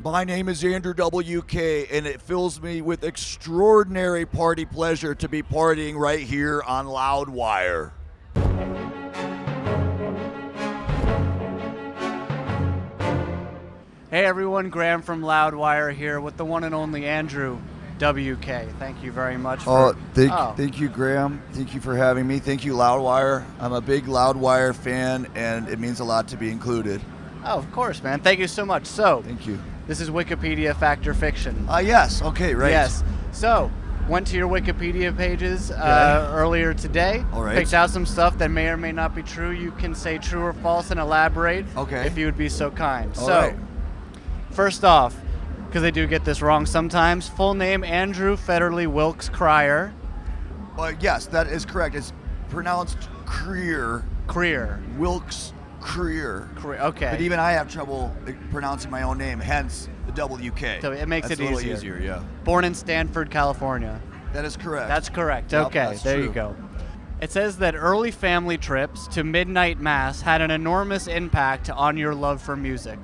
My name is Andrew WK, and it fills me with extraordinary party pleasure to be partying right here on Loudwire. Hey everyone, Graham from Loudwire here with the one and only Andrew WK. Thank you very much. Thank you, Graham. Thank you for having me. Thank you, Loudwire. I'm a big Loudwire fan, and it means a lot to be included. Oh, of course, man. Thank you so much. So, thank you. This is Wikipedia Fact or Fiction. Yes. Okay, right. Yes. So, went to your Wikipedia pages earlier today. All right. Picked out some stuff that may or may not be true. You can say true or false and elaborate. Okay. If you would be so kind. All right. First off, because they do get this wrong sometimes, full name Andrew Federley Wilkes Cryer. Yes, that is correct. It's pronounced Creer. Wilkes Creer. Okay. But even I have trouble pronouncing my own name, hence the WK. So it makes That's it a easier. little easier, yeah. Born in Stanford, California. That is correct. That's correct. Yep, okay, that's there true. you go. It says that early family trips to midnight mass had an enormous impact on your love for music.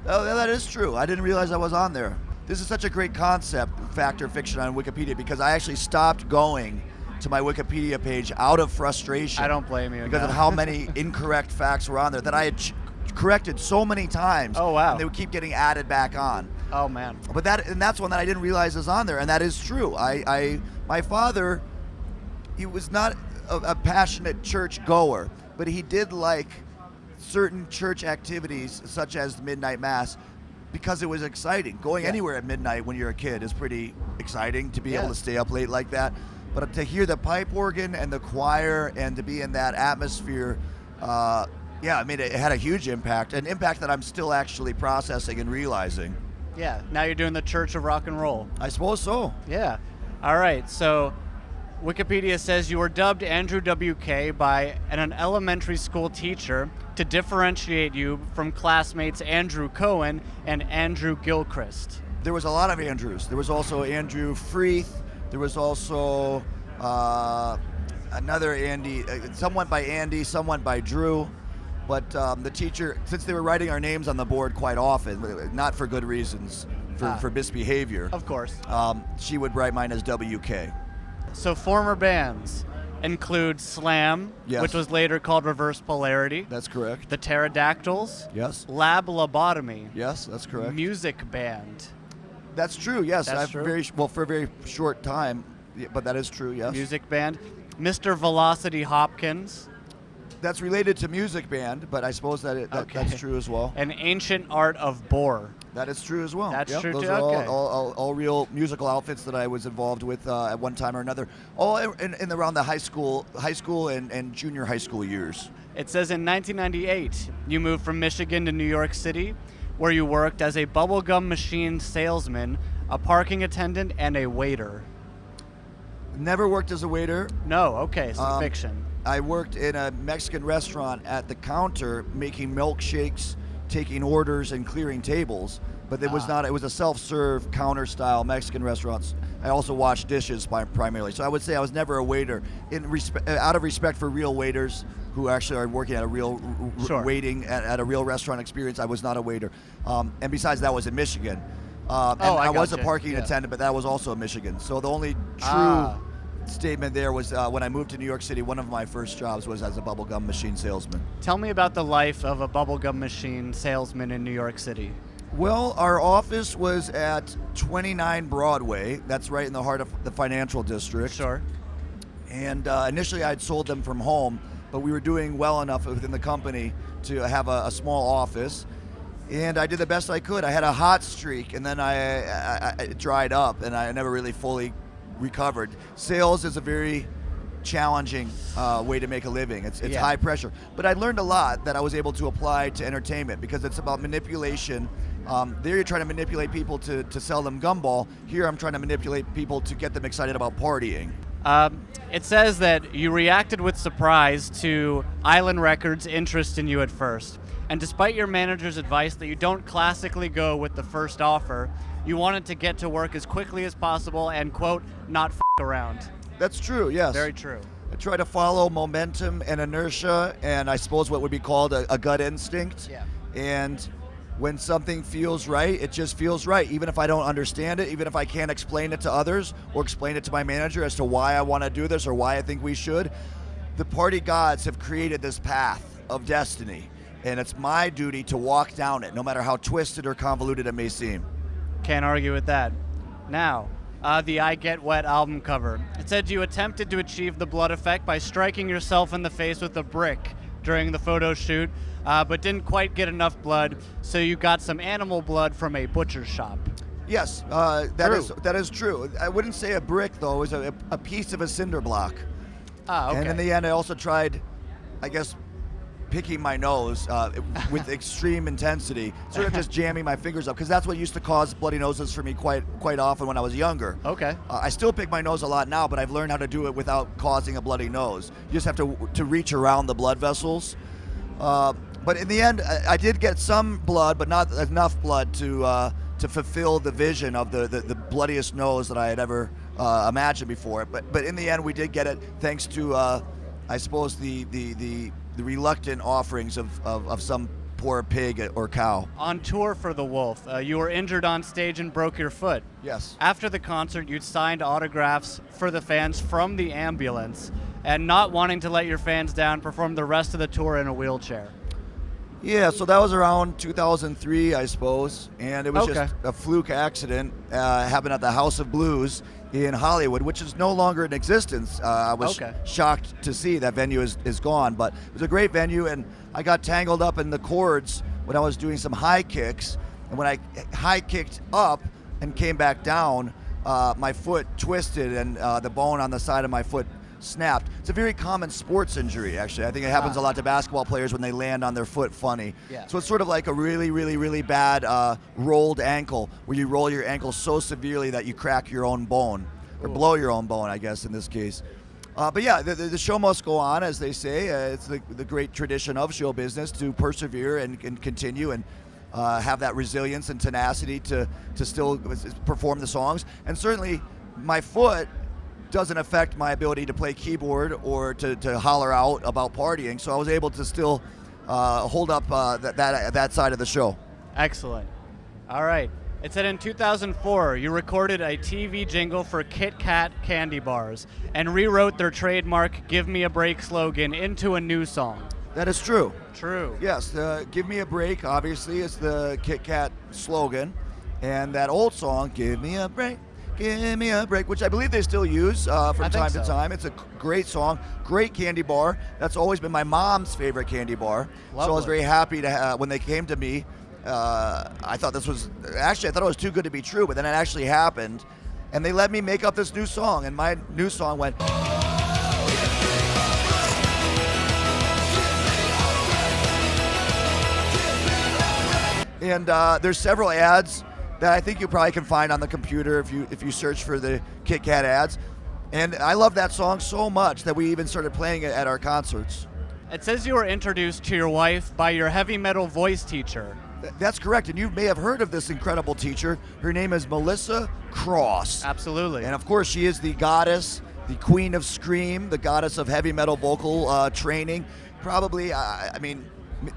Oh, that is true. I didn't realize I was on there. This is such a great concept, fact or fiction, on Wikipedia, because I actually stopped going to my Wikipedia page out of frustration. I don't blame you. Because of how many incorrect facts were on there that I had corrected so many times. Oh, wow. And they would keep getting added back on. Oh, man. But that's one that I didn't realize is on there, and that is true. My father, he was not a passionate church goer, but he did like certain church activities such as the midnight mass because it was exciting. Going anywhere at midnight when you're a kid is pretty exciting, to be able to stay up late like that. But to hear the pipe organ and the choir and to be in that atmosphere, I mean, it had a huge impact, an impact that I'm still actually processing and realizing. Yeah, now you're doing the Church of Rock and Roll. I suppose so. Yeah. All right, so Wikipedia says you were dubbed Andrew WK by an elementary school teacher to differentiate you from classmates Andrew Cohen and Andrew Gilchrist. There was a lot of Andrews. There was also Andrew Freeth. There was also another Andy. Some went by Andy, some went by Drew. But the teacher, since they were writing our names on the board quite often, not for good reasons, for misbehavior. Of course. She would write mine as WK. So former bands include Slam, which was later called Reverse Polarity. That's correct. The Pterodactyls. Yes. Lab Lobotomy. Yes, that's correct. Music Band. That's true, yes. That's true. For a very short time, but that is true, yes. Music Band. Mr. Velocity Hopkins. That's related to Music Band, but I suppose that's true as well. An Ancient Art of Bore. That is true as well. That's true Those too. are Okay. all real musical outfits that I was involved with at one time or another. All in around the high school and junior high school years. It says in 1998, you moved from Michigan to New York City, where you worked as a bubblegum machine salesman, a parking attendant, and a waiter. Never worked as a waiter. No, okay, so fiction. I worked in a Mexican restaurant at the counter making milkshakes, taking orders, and clearing tables. But it was not. It was a self-serve counter-style Mexican restaurant. I also washed dishes primarily. So I would say I was never a waiter. Out of respect for real waiters who actually are working at a real waiting at a real restaurant experience, I was not a waiter. And besides, that was in Michigan. I was a parking attendant, but that was also in Michigan. So the only true statement there was when I moved to New York City, one of my first jobs was as a bubblegum machine salesman. Tell me about the life of a bubblegum machine salesman in New York City. Well, our office was at 29 Broadway. That's right in the heart of the financial district. Sure. And initially I'd sold them from home, but we were doing well enough within the company to have a small office. And I did the best I could. I had a hot streak, and then I dried up, and I never really fully recovered. Sales is a very challenging way to make a living. It's high pressure. But I learned a lot that I was able to apply to entertainment because it's about manipulation. There you're trying to manipulate people to sell them gumball. Here I'm trying to manipulate people to get them excited about partying. It says that you reacted with surprise to Island Records' interest in you at first. And despite your manager's advice that you don't classically go with the first offer, you wanted to get to work as quickly as possible and, quote, not f*** around. That's true, yes. Very true. I try to follow momentum and inertia and I suppose what would be called a gut instinct. Yeah. And when something feels right, it just feels right. Even if I don't understand it, even if I can't explain it to others or explain it to my manager as to why I want to do this or why I think we should, the party gods have created this path of destiny. And it's my duty to walk down it, no matter how twisted or convoluted it may seem. Can't argue with that. Now, the I Get Wet album cover. It said you attempted to achieve the blood effect by striking yourself in the face with a brick during the photo shoot, but didn't quite get enough blood, so you got some animal blood from a butcher's shop. Yes, that is true. I wouldn't say a brick, though. It was a piece of a cinder block. Okay. And in the end, I also tried, I guess, picking my nose with extreme intensity, sort of just jamming my fingers up, because that's what used to cause bloody noses for me quite often when I was younger. Okay. I still pick my nose a lot now, but I've learned how to do it without causing a bloody nose. You just have to reach around the blood vessels. But in the end, I did get some blood, but not enough blood to fulfill the vision of the bloodiest nose that I had ever imagined before. But in the end, we did get it thanks to, I suppose, the reluctant offerings of some poor pig or cow. On tour for The Wolf, you were injured on stage and broke your foot. Yes. After the concert, you'd signed autographs for the fans from the ambulance, and not wanting to let your fans down, performed the rest of the tour in a wheelchair. Yeah, so that was around 2003, I suppose, and it was Okay. just a fluke accident. Happened at the House of Blues in Hollywood, which is no longer in existence. I was shocked to see that venue is gone, but it was a great venue, and I got tangled up in the cords when I was doing some high kicks, and when I high kicked up and came back down, my foot twisted, and the bone on the side of my foot snapped. It's a very common sports injury, actually. I think it happens a lot to basketball players when they land on their foot funny. Yeah. So it's sort of like a really, really, really bad rolled ankle, where you roll your ankle so severely that you crack your own bone, or blow your own bone, I guess, in this case. But yeah, the show must go on, as they say. It's the great tradition of show business to persevere and continue and have that resilience and tenacity to still perform the songs. And certainly my foot doesn't affect my ability to play keyboard or to holler out about partying, so I was able to still hold up that side of the show. Excellent. All right. It said in 2004, you recorded a TV jingle for Kit Kat candy bars and rewrote their trademark "Give Me a Break" slogan into a new song. That is true. True. Yes, "Give Me a Break" obviously is the Kit Kat slogan, and that old song, "Give Me a Break, Give Me a Break," which I believe they still use from time to time. It's a great song, great candy bar. That's always been my mom's favorite candy bar. Lovely. So I was very happy to when they came to me. I thought it was too good to be true, but then it actually happened, and they let me make up this new song, and my new song went. And there's several ads that I think you probably can find on the computer if you search for the Kit Kat ads. And I love that song so much that we even started playing it at our concerts. It says you were introduced to your wife by your heavy metal voice teacher. That's correct, and you may have heard of this incredible teacher. Her name is Melissa Cross. Absolutely. And of course, she is the goddess, the queen of scream, the goddess of heavy metal vocal training. Probably,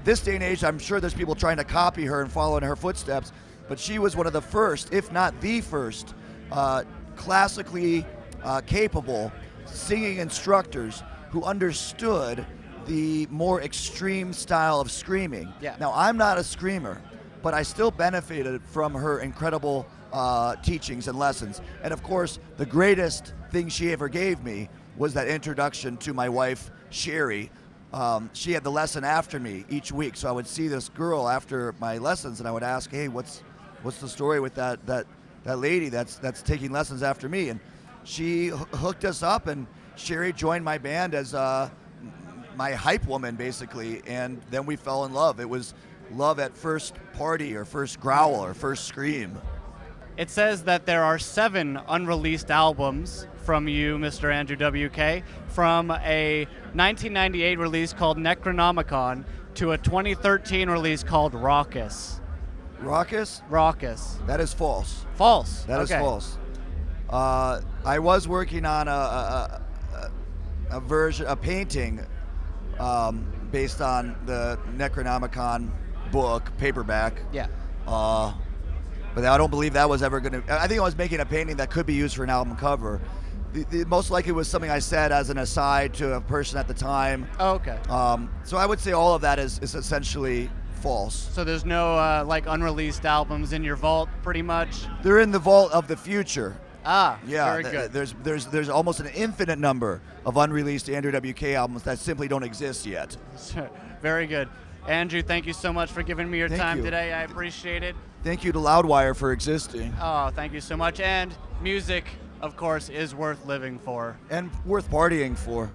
this day and age, I'm sure there's people trying to copy her and follow in her footsteps, but she was one of the first, if not the first, classically capable singing instructors who understood the more extreme style of screaming. Yeah. Now, I'm not a screamer, but I still benefited from her incredible teachings and lessons. And of course, the greatest thing she ever gave me was that introduction to my wife, Sherry. She had the lesson after me each week, so I would see this girl after my lessons, and I would ask, "Hey, what's the story with that lady that's taking lessons after me?" And she hooked us up, and Sherry joined my band as my hype woman, basically, and then we fell in love. It was love at first party, or first growl, or first scream. It says that there are 7 unreleased albums from you, Mr. Andrew WK, from a 1998 release called Necronomicon to a 2013 release called Raucous. Raucous? Raucous. That is false. False. That is Okay. false. I was working on a painting based on the Necronomicon book, paperback. Yeah. But I don't believe that was ever going to. I think I was making a painting that could be used for an album cover. The most likely was something I said as an aside to a person at the time. Oh, okay. So I would say all of that is essentially false. So there's no like unreleased albums in your vault, pretty much. They're in the vault of the future. Ah, Yeah, very good. there's almost an infinite number of unreleased Andrew WK albums that simply don't exist yet. Very good. Andrew, thank you so much for giving me your Thank time you. today. I appreciate it. Thank you to Loudwire for existing. Oh, thank you so much. And music, of course, is worth living for. And worth partying for.